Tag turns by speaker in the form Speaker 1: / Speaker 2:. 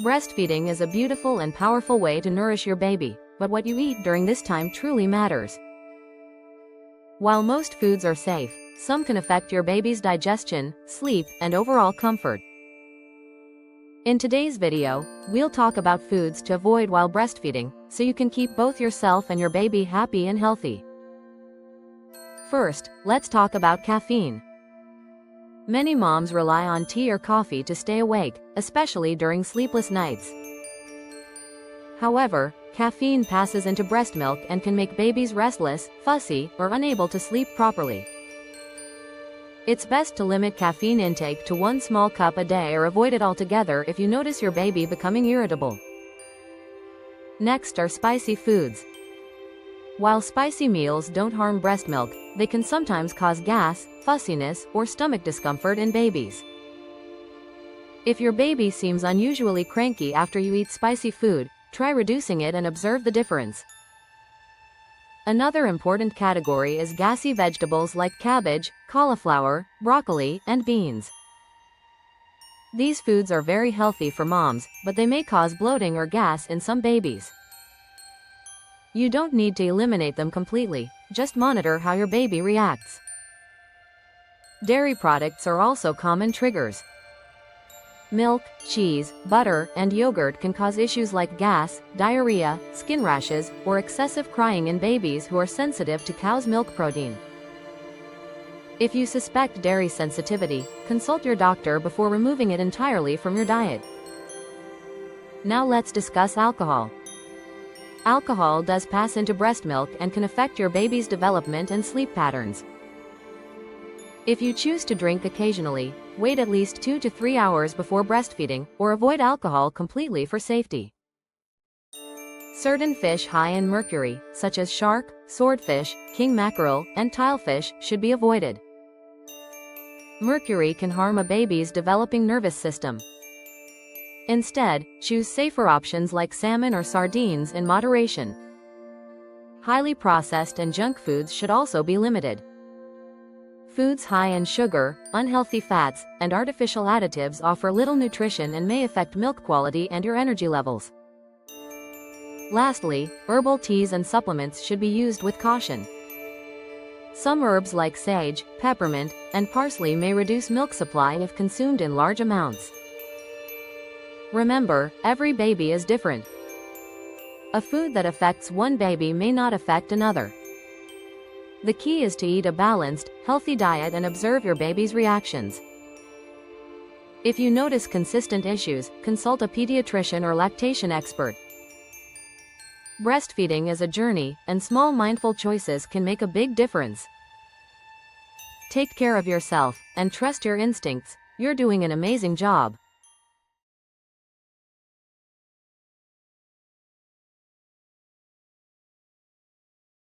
Speaker 1: Breastfeeding is a beautiful and powerful way to nourish your baby, but what you eat during this time truly matters. While most foods are safe, some can affect your baby's digestion, sleep, and overall comfort. In today's video, we'll talk about foods to avoid while breastfeeding, so you can keep both yourself and your baby happy and healthy. First, let's talk about caffeine. Many moms rely on tea or coffee to stay awake, especially during sleepless nights. However, caffeine passes into breast milk and can make babies restless, fussy, or unable to sleep properly. It's best to limit caffeine intake to 1 small cup a day or avoid it altogether if you notice your baby becoming irritable. Next are spicy foods. While spicy meals don't harm breast milk, they can sometimes cause gas, fussiness, or stomach discomfort in babies. If your baby seems unusually cranky after you eat spicy food, try reducing it and observe the difference. Another important category is gassy vegetables like cabbage, cauliflower, broccoli, and beans. These foods are very healthy for moms, but they may cause bloating or gas in some babies. You don't need to eliminate them completely, just monitor how your baby reacts. Dairy products are also common triggers. Milk, cheese, butter, and yogurt can cause issues like gas, diarrhea, skin rashes, or excessive crying in babies who are sensitive to cow's milk protein. If you suspect dairy sensitivity, consult your doctor before removing it entirely from your diet. Now let's discuss alcohol. Alcohol does pass into breast milk and can affect your baby's development and sleep patterns. If you choose to drink occasionally, wait at least 2 to 3 hours before breastfeeding, or avoid alcohol completely for safety. Certain fish high in mercury, such as shark, swordfish, king mackerel, and tilefish, should be avoided. Mercury can harm a baby's developing nervous system. Instead, choose safer options like salmon or sardines in moderation. Highly processed and junk foods should also be limited. Foods high in sugar, unhealthy fats, and artificial additives offer little nutrition and may affect milk quality and your energy levels. Lastly, herbal teas and supplements should be used with caution. Some herbs like sage, peppermint, and parsley may reduce milk supply if consumed in large amounts. Remember, every baby is different. A food that affects one baby may not affect another. The key is to eat a balanced, healthy diet and observe your baby's reactions. If you notice consistent issues, consult a pediatrician or lactation expert. Breastfeeding is a journey, and small mindful choices can make a big difference. Take care of yourself, and trust your instincts. You're doing an amazing job.